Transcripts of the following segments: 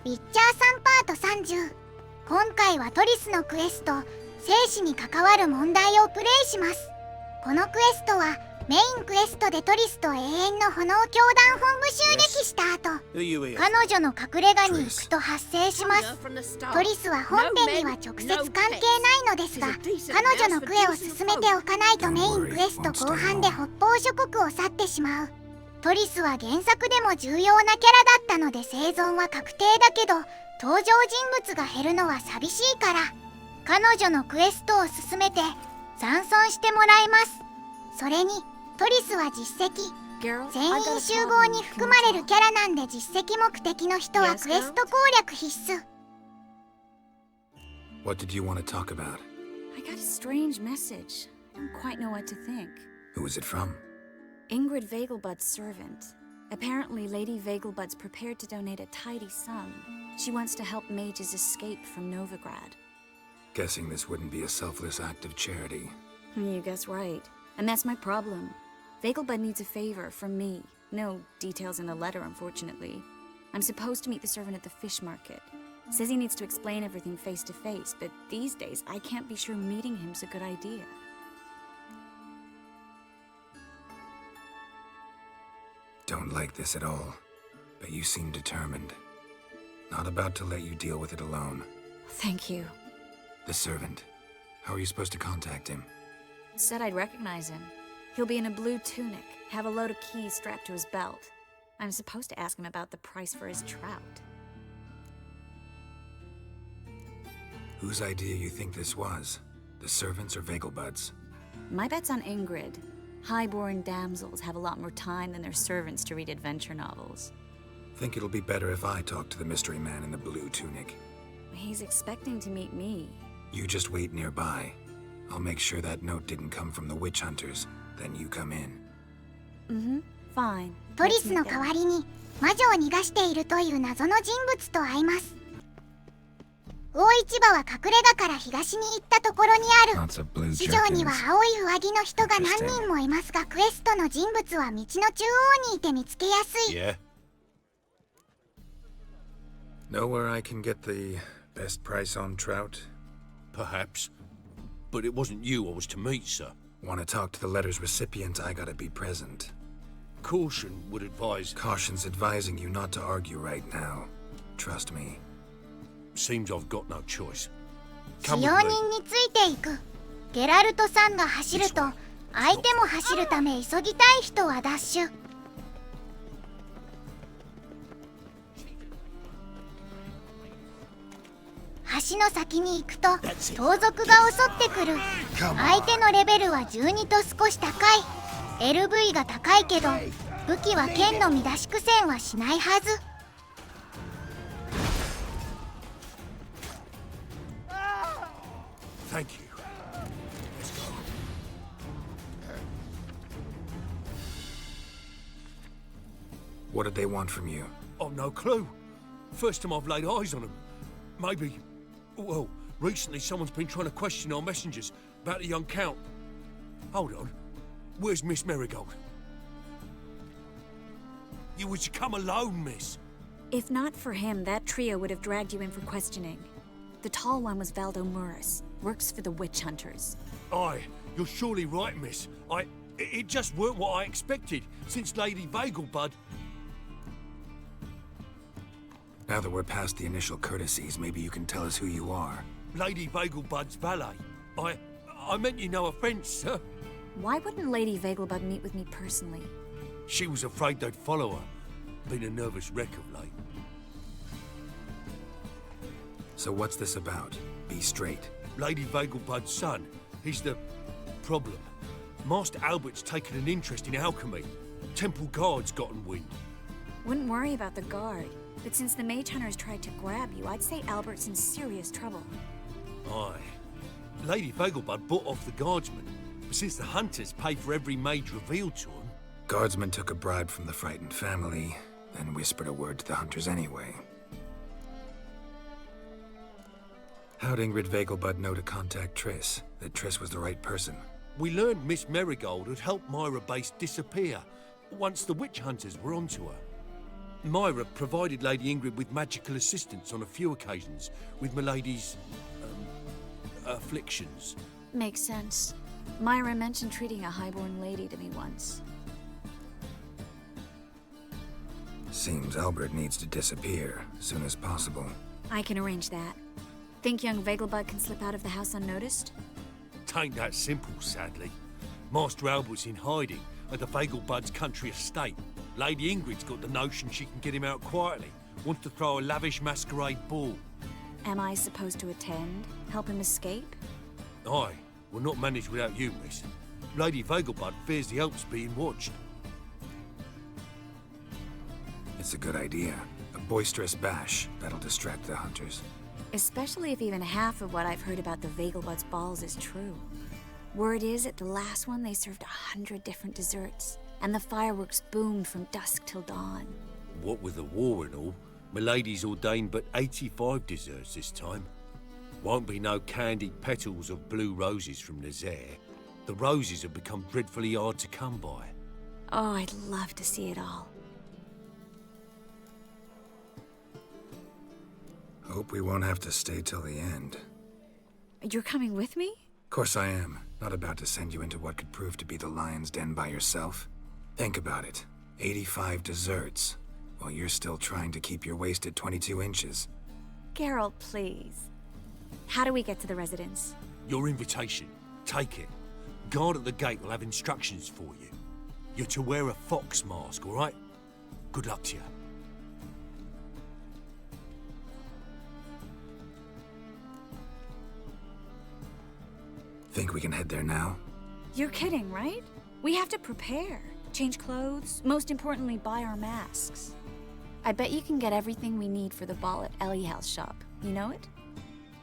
ウィッチャー3パート30。今回はトリスのクエスト生死に関わる問題をプレイします。このクエストはメインクエストでトリスと永遠の炎教団本部襲撃した後、彼女の隠れ家に行くと発生します。トリスは本編には直接関係ないのですが、彼女のクエを進めておかないとメインクエスト後半で北方諸国を去ってしまう。トリスは原作でも重要なキャラだったので生存は確定だけど、登場人物が減るのは寂しいから彼女のクエストを進めて残存してもらいます。それにトリスは実績全員集合に含まれるキャラなんで、実績目的の人はクエスト攻略必須。 What did you want to talk about? I got a strange message. I don't quite know what to think. Who was it from? Ingrid Vegelbud's servant. Apparently, Lady Vegelbud's prepared to donate a tidy sum. She wants to help mages escape from Novigrad. Guessing this wouldn't be a selfless act of charity. You guess right. And that's my problem. Vegelbud needs a favor from me. No details in the letter, unfortunately. I'm supposed to meet the servant at the fish market. Says he needs to explain everything face to face, but these days I can't be sure meeting him's a good idea. Don't like this at all, but you seem determined. Not about to let you deal with it alone. Thank you. The servant. How are you supposed to contact him? Said I'd recognize him. He'll be in a blue tunic, have a load of keys strapped to his belt. I'm supposed to ask him about the price for his trout. Whose idea you think this was? The servants or Vegelbud's? My bet's on Ingrid. Highborn damsels have a lot more time than their servants to read adventure novels. Think it'll be better if I talk to the mystery man in the blue tunic. He's expecting to meet me. You just wait nearby. I'll make sure that note didn't come from the witch hunters. Then you come in. Fine. トリスの代わりに魔女を逃がしているという謎の人物と会います。大市場は隠れ家から東に行ったところにある。市場には青い上着の人が何人もいますが、クエストの人物は道の中央にいて見つけやすい。Know where I can get the best price on trout? Perhaps. But it wasn't you I was to meet, sir. Want to talk to the letter's recipient, I gotta be present. Caution would advise... Caution's advising you not to argue right now. Trust me. Seems I've got no choice. 使用人についていく。ゲラルトさんが走ると、相手も走るため急ぎたい人はダッシュ。橋の先に行くと盗賊が襲ってくる。相手のレベルは12と少し高い。 LV が高いけど武器は剣の乱し苦戦はしないはず。Thank you. Let's go. What did they want from you? I've no clue. First time I've laid eyes on them. Maybe... Well, recently someone's been trying to question our messengers about the young count. Hold on. Where's Miss Marigold? You was to come alone, miss. If not for him, that trio would have dragged you in for questioning. The tall one was Valdo Muris, works for the witch hunters. Aye, you're surely right, miss. It just weren't what I expected, since Lady Vegelbud... Now that we're past the initial courtesies, maybe you can tell us who you are. Lady Vegelbud's valet. I meant you no offense, sir. Why wouldn't Lady Vegelbud meet with me personally? She was afraid they'd follow her. Been a nervous wreck of late. So what's this about? Be straight. Lady Vegelbud's son. He's the... problem. Master Albert's taken an interest in alchemy. Temple guards gotten wind. Wouldn't worry about the guard. But since the mage hunters tried to grab you, I'd say Albert's in serious trouble. Aye. Lady Vegelbud bought off the guardsmen. But since the hunters pay for every mage revealed to them... Guardsmen took a bribe from the frightened family, then whispered a word to the hunters anyway. How'd Ingrid Vegelbud know to contact Triss? That Triss was the right person? We learned Miss Marigold had helped Myra Base disappear once the witch hunters were onto her. Myra provided Lady Ingrid with magical assistance on a few occasions with Milady's afflictions. Makes sense. Myra mentioned treating a highborn lady to me once. Seems Albert needs to disappear as soon as possible. I can arrange that. Think young Vegelbud can slip out of the house unnoticed? Tain't that simple, sadly. Master Albert's in hiding at the Vegelbud's country estate. Lady Ingrid's got the notion she can get him out quietly. Wants to throw a lavish masquerade ball. Am I supposed to attend? Help him escape? Aye, will not manage without you, miss. Lady Vegelbud fears the Alps being watched. It's a good idea. A boisterous bash that'll distract the hunters. Especially if even half of what I've heard about the Vegelbud's balls is true. Word is, at the last one they served 100 different desserts, and the fireworks boomed from dusk till dawn. What with the war and all, Milady's ordained but 85 desserts this time. Won't be no candied petals of blue roses from Nazaire. The roses have become dreadfully hard to come by. Oh, I'd love to see it all. Hope we won't have to stay till the end. You're coming with me? Of course I am. Not about to send you into what could prove to be the lion's den by yourself. Think about it. 85 desserts, while you're still trying to keep your waist at 22 inches. Geralt, please. How do we get to the residence? Your invitation. Take it. Guard at the gate will have instructions for you. You're to wear a fox mask, all right? Good luck to you. Think we can head there now? You're kidding, right? We have to prepare. Change clothes, most importantly, buy our masks. I bet you can get everything we need for the ball at Eliel's shop. You know it?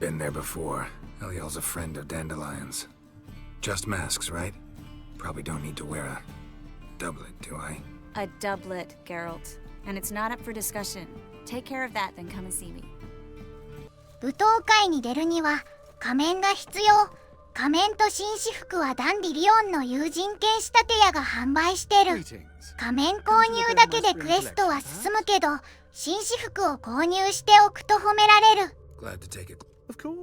Been there before. Eliel's a friend of Dandelion's. Just masks, right? Probably don't need to wear a doublet, do I? A doublet, Geralt. And it's not up for discussion. Take care of that, then come and see me. 舞踏会に出るには仮面が必要。仮面と紳士服はダンディリオンの友人兼仕立て屋が販売してる。仮面購入だけでクエストは進むけど、紳士服を購入しておくと褒められる。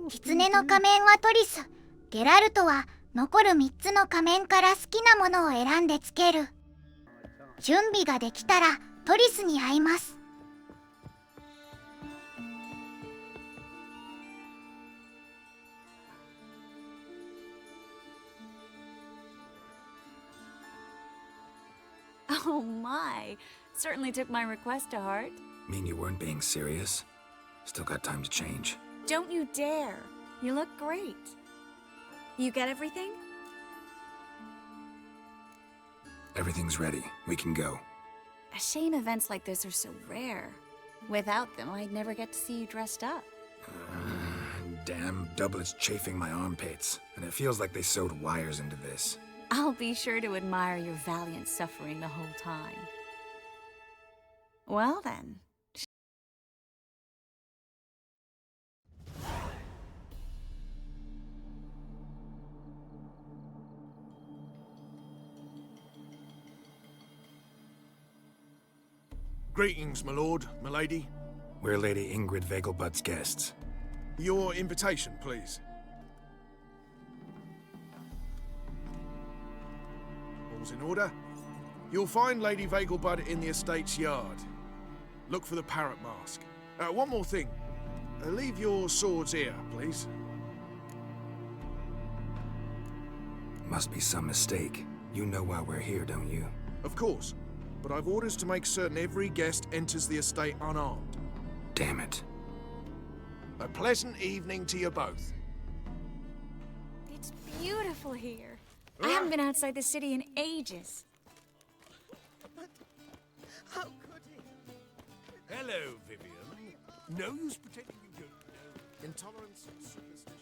狐の仮面はトリス、ゲラルトは残る3つの仮面から好きなものを選んでつける。準備ができたらトリスに会います。Oh my. Certainly took my request to heart. Mean you weren't being serious? Still got time to change. Don't you dare. You look great. You get everything? Everything's ready. We can go. A shame events like this are so rare. Without them, I'd never get to see you dressed up. Damn doublet's chafing my armpits, and it feels like they sewed wires into this. I'll be sure to admire your valiant suffering the whole time. Well then. Greetings, my lord, my lady. We're Lady Ingrid Vegelbud's guests. Your invitation, please. All's in order. You'll find Lady Vegelbud in the estate's yard. Look for the parrot mask. One more thing. Leave your swords here, please. Must be some mistake. You know why we're here, don't you? Of course. But I've orders to make certain every guest enters the estate unarmed. Damn it. A pleasant evening to you both. It's beautiful here. I haven't been outside the city in ages. How could he? Hello, Vivian. No use pretending you don't know. Intolerance and superstition.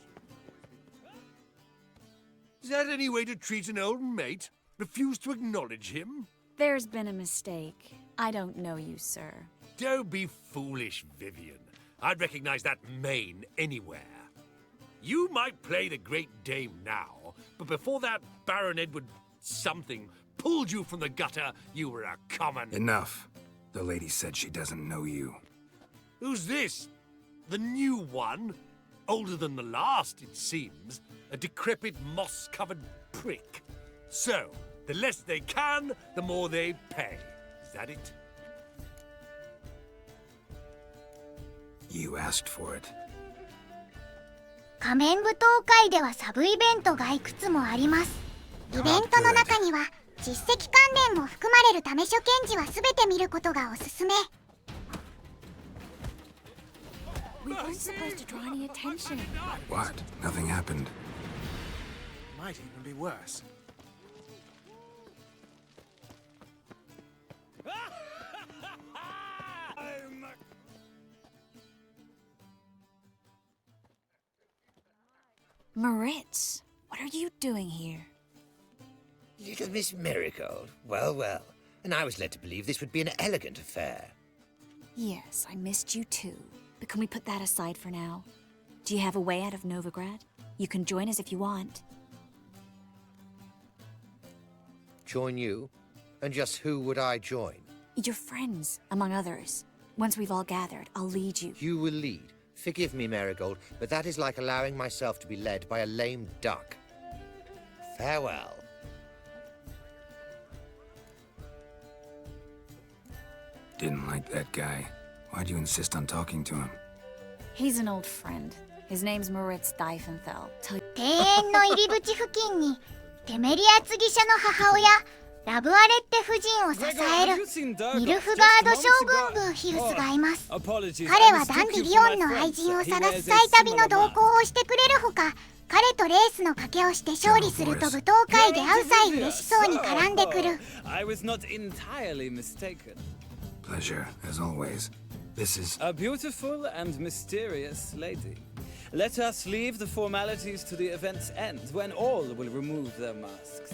Is that any way to treat an old mate? Refuse to acknowledge him? There's been a mistake. I don't know you, sir. Don't be foolish, Vivian. I'd recognize that mane anywhere. You might play the Great Dame now, but before that Baron Edward something pulled you from the gutter, you were a common... Enough. The lady said she doesn't know you. Who's this? The new one? Older than the last, it seems. A decrepit, moss-covered prick. So, the less they can, the more they pay. Is that it? You asked for it. 仮面舞踏会ではサブイベントがいくつもあります。イベントの中には実績関連も含まれるため初見時は全て見ることがおすすめ。We weren't supposed to draw any attention. What? Nothing happened. Might even be worse. Moritz, what are you doing here? Little Miss Marigold. Well, well. And I was led to believe this would be an elegant affair. Yes, I missed you too. But can we put that aside for now? Do you have a way out of Novigrad? You can join us if you want. Join you? And just who would I join? Your friends, among others. Once we've all gathered, I'll lead you. You will lead. Forgive me, Marigold, but that is like allowing myself to be led by a lame duck. Farewell. Didn't like that guy. Why'd you insist on talking to him? He's an old friend. His name's Moritz Diefenthal. 庭園の入り口付近にテメリアツギシャの母親ラブアレッテ夫人を支えるミルフガード将軍ブーヒウスがいます。彼はダンディリオンの愛人を探す再旅の同行をしてくれるほか、彼とレースの賭けをして勝利すると舞踏会で会う際嬉しそうに絡んでくる。 I was not entirely mistaken. Pleasure, as always. This is... A beautiful and mysterious lady. Let us leave the formalities to the event's end, when all will remove their masks.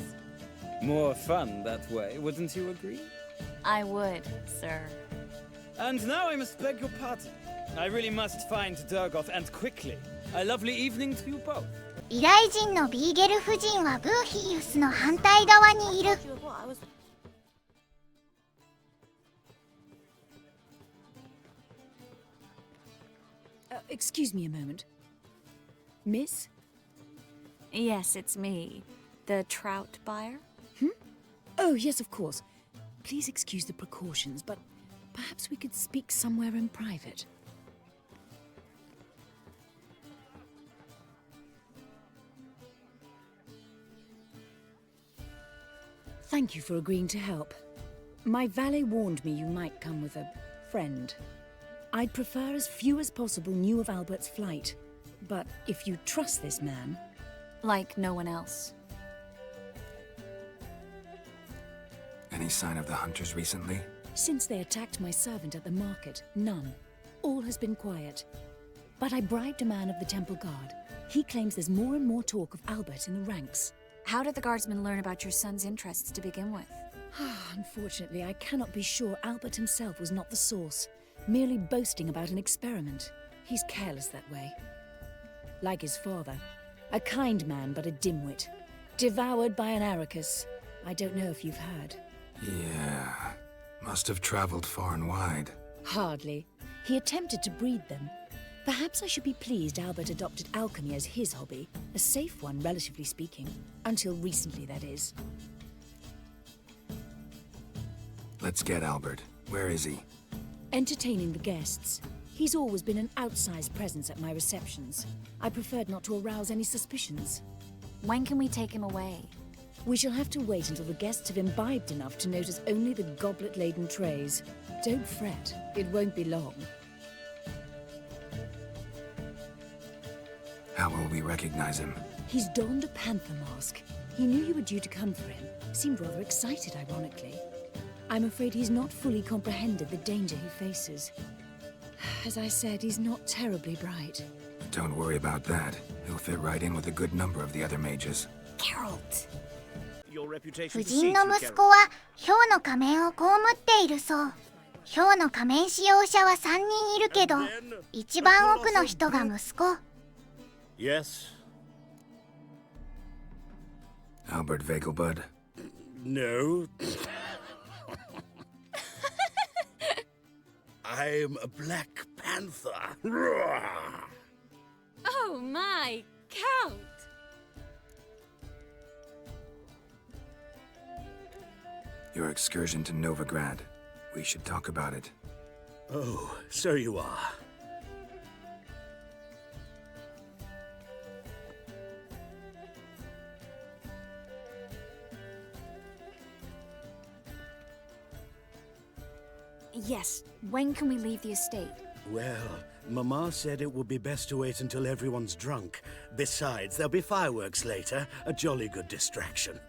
More fun that way, wouldn't you agree? I would, sir. And now I must beg your pardon. I really must find Durgoth, and quickly. A lovely evening to you both. 依頼人のビーゲル夫人はブーヒウスの反対側にいる。 Excuse me a moment. Miss? Yes, it's me. The trout buyer? Oh, yes, of course. Please excuse the precautions, but perhaps we could speak somewhere in private. Thank you for agreeing to help. My valet warned me you might come with a friend. I'd prefer as few as possible knew of Albert's flight. But if you trust this man... Like no one else. Any sign of the hunters recently? Since they attacked my servant at the market, none. All has been quiet. But I bribed a man of the Temple Guard. He claims there's more and more talk of Albert in the ranks. How did the guardsmen learn about your son's interests to begin with? Unfortunately, I cannot be sure Albert himself was not the source, merely boasting about an experiment. He's careless that way. Like his father, a kind man but a dimwit, devoured by an Arrakis. I don't know if you've heard. Yeah. Must have traveled far and wide. Hardly. He attempted to breed them. Perhaps I should be pleased Albert adopted alchemy as his hobby, a safe one, relatively speaking. Until recently, that is. Let's get Albert. Where is he? Entertaining the guests. He's always been an outsized presence at my receptions. I preferred not to arouse any suspicions. When can we take him away? We shall have to wait until the guests have imbibed enough to notice only the goblet-laden trays. Don't fret, it won't be long. How will we recognize him? He's donned a panther mask. He knew you were due to come for him. Seemed rather excited, ironically. I'm afraid he's not fully comprehended the danger he faces. As I said, he's not terribly bright. Don't worry about that. He'll fit right in with a good number of the other mages. Geralt! 夫人の息子はヒョウの仮面を被っているそう。ヒョウの仮面使用者は3人いるけど、一番奥の人が息子。Yes. Albert Vegelbud? No. I'm a Black Panther. Oh my, Count! Your excursion to Novigrad. We should talk about it. Oh, so you are. Yes, when can we leave the estate? Well, Mama said it would be best to wait until everyone's drunk. Besides, there'll be fireworks later, a jolly good distraction.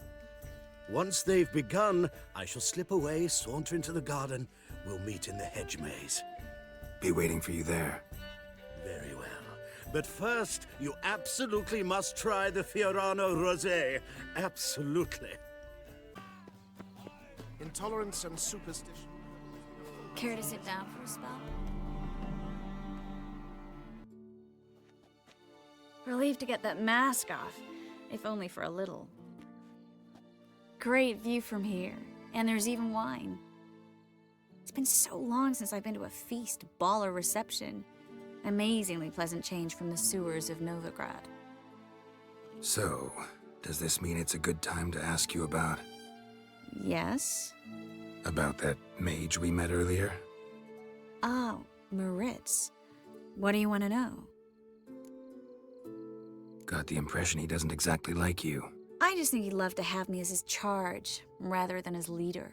Once they've begun, I shall slip away, saunter into the garden. We'll meet in the hedge maze. Be waiting for you there. Very well. But first, you absolutely must try the Fiorano Rosé. Absolutely. Intolerance and superstition. Care to sit down for a spell? Relieved to get that mask off, if only for a little. Great view from here, and there's even wine. It's been so long since I've been to a feast, ball, or reception. Amazingly pleasant change from the sewers of Novigrad. So, does this mean it's a good time to ask you about... Yes? about that mage we met earlier? Oh, Moritz. What do you want to know? Got the impression he doesn't exactly like you. I just think he'd love to have me as his charge, rather than his leader.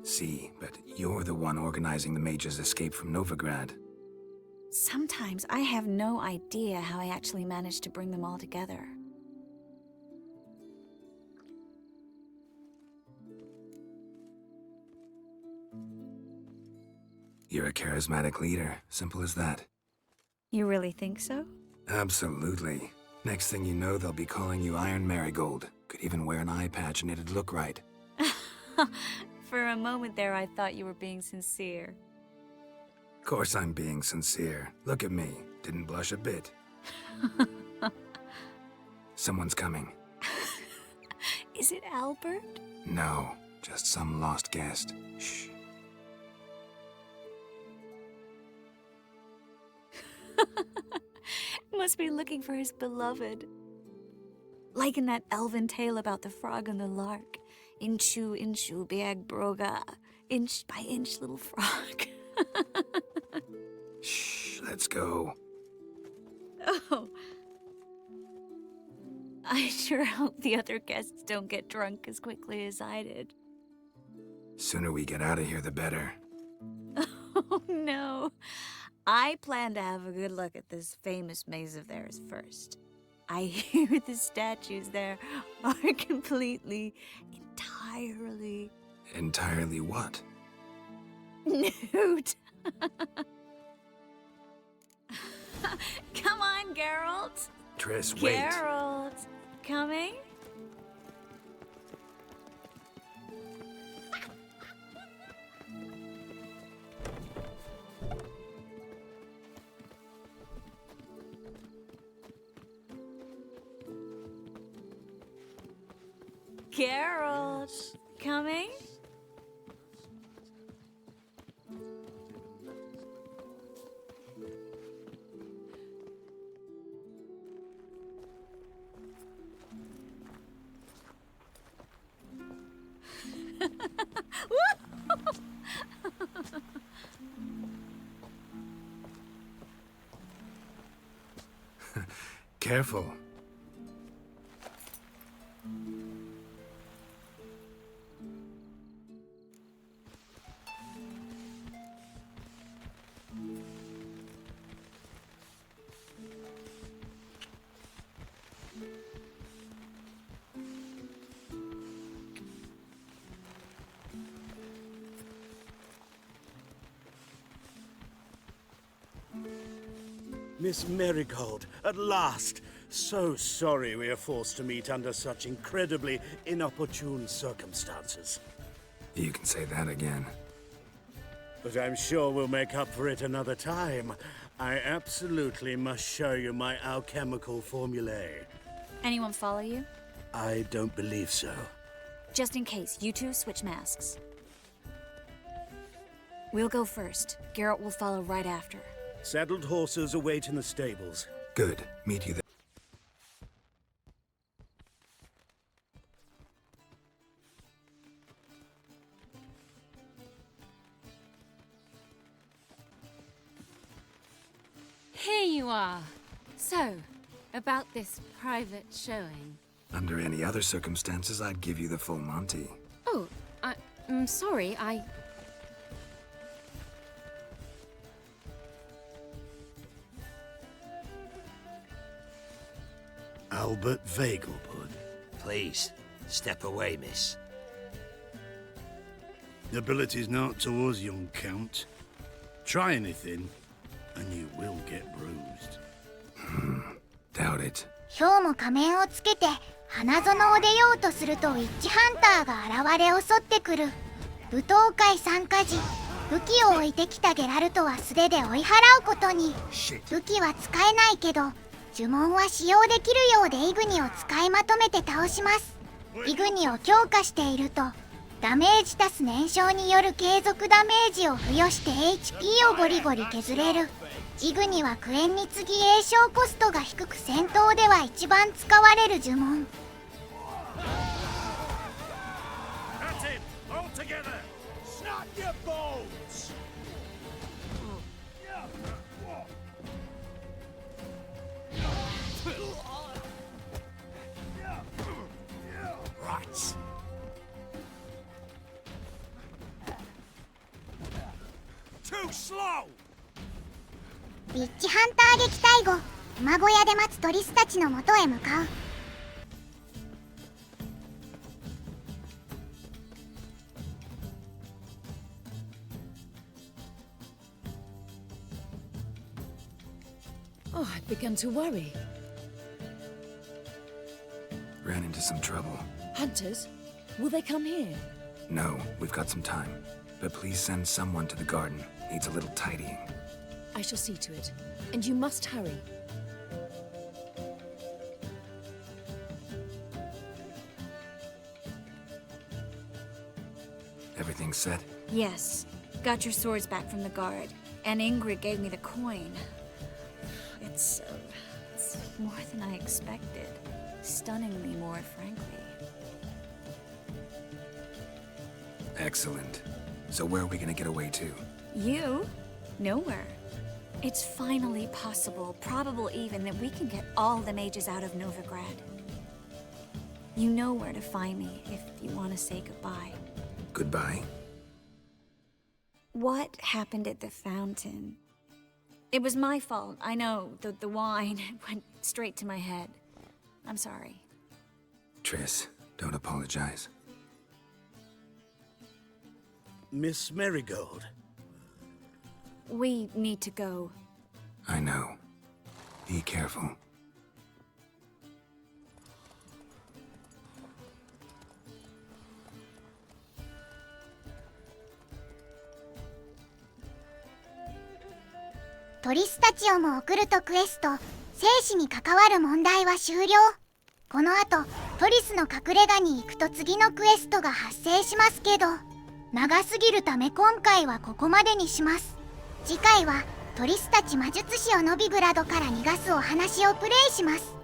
See, but you're the one organizing the mage's escape from Novigrad. Sometimes I have no idea how I actually managed to bring them all together. You're a charismatic leader, simple as that. You really think so? Absolutely. Next thing you know, they'll be calling you Iron Marigold. Could even wear an eye patch and it'd look right. For a moment there, I thought you were being sincere. Of course I'm being sincere. Look at me. Didn't blush a bit. Someone's coming. Is it Albert? No, just some lost guest. Shh. Must be looking for his beloved. Like in that elven tale about the frog and the lark. Inchu, inchu, biag broga. Inch by inch, little frog. Shh, let's go. Oh. I sure hope the other guests don't get drunk as quickly as I did. Sooner we get out of here, the better. Oh, no. I plan to have a good look at this famous maze of theirs first. I hear the statues there are entirely... Entirely what? Nude. Come on, Geralt. Triss, wait. Geralt, coming? Geralt, coming? Careful. Miss Marigold, at last! So sorry we are forced to meet under such incredibly inopportune circumstances. You can say that again. But I'm sure we'll make up for it another time. I absolutely must show you my alchemical formulae. Anyone follow you? I don't believe so. Just in case, you two switch masks. We'll go first. Garrett will follow right after. Saddled horses await in the stables. Good. Meet you there. Here you are. So, about this private showing. Under any other circumstances, I'd give you the full Monty. Oh, I'm sorry, Albert Vegelbud. Please, step away, miss. Ability's not towards young Count. Try anything, and you will get bruised. Doubt it. 今日も仮面をつけて花園を出ようとするとウィッチハンターが現れ襲ってくる。舞踏会参加時、武器を置いてきたゲラルトは素手で追い払うことに。武器は使えないけど呪文は使用できるようでイグニを使いまとめて倒します。イグニを強化しているとダメージ足す燃焼による継続ダメージを付与して HP をゴリゴリ削れる。イグニはクエンに次ぎ栄翔コストが低く戦闘では一番使われる呪文。ウィッチハンター撃退後、馬小屋で待つトリスたちの元へ向かう。Oh, I've begun to worry. Ran into some trouble. Hunters? Will they come here? No, we've got some time. But please send someone to the garden. Needs a little tidying. I shall see to it. And you must hurry. Everything set? Yes. Got your swords back from the guard. And Ingrid gave me the coin. It's more than I expected. Stunningly more, frankly. Excellent. So where are we gonna get away to? You? Nowhere. It's finally possible, probable even, that we can get all the mages out of Novigrad. You know where to find me if you want to say goodbye. Goodbye? What happened at the fountain? It was my fault, I know. The wine went straight to my head. I'm sorry. Triss, don't apologize. Miss Marigold. We need to go. I know. Be careful.トリスたちをも送るとクエスト生死に関わる問題は終了。この後トリスの隠れ家に行くと次のクエストが発生しますけど長すぎるため今回はここまでにします。次回はトリスたち魔術師をノビグラドから逃がすお話をプレイします。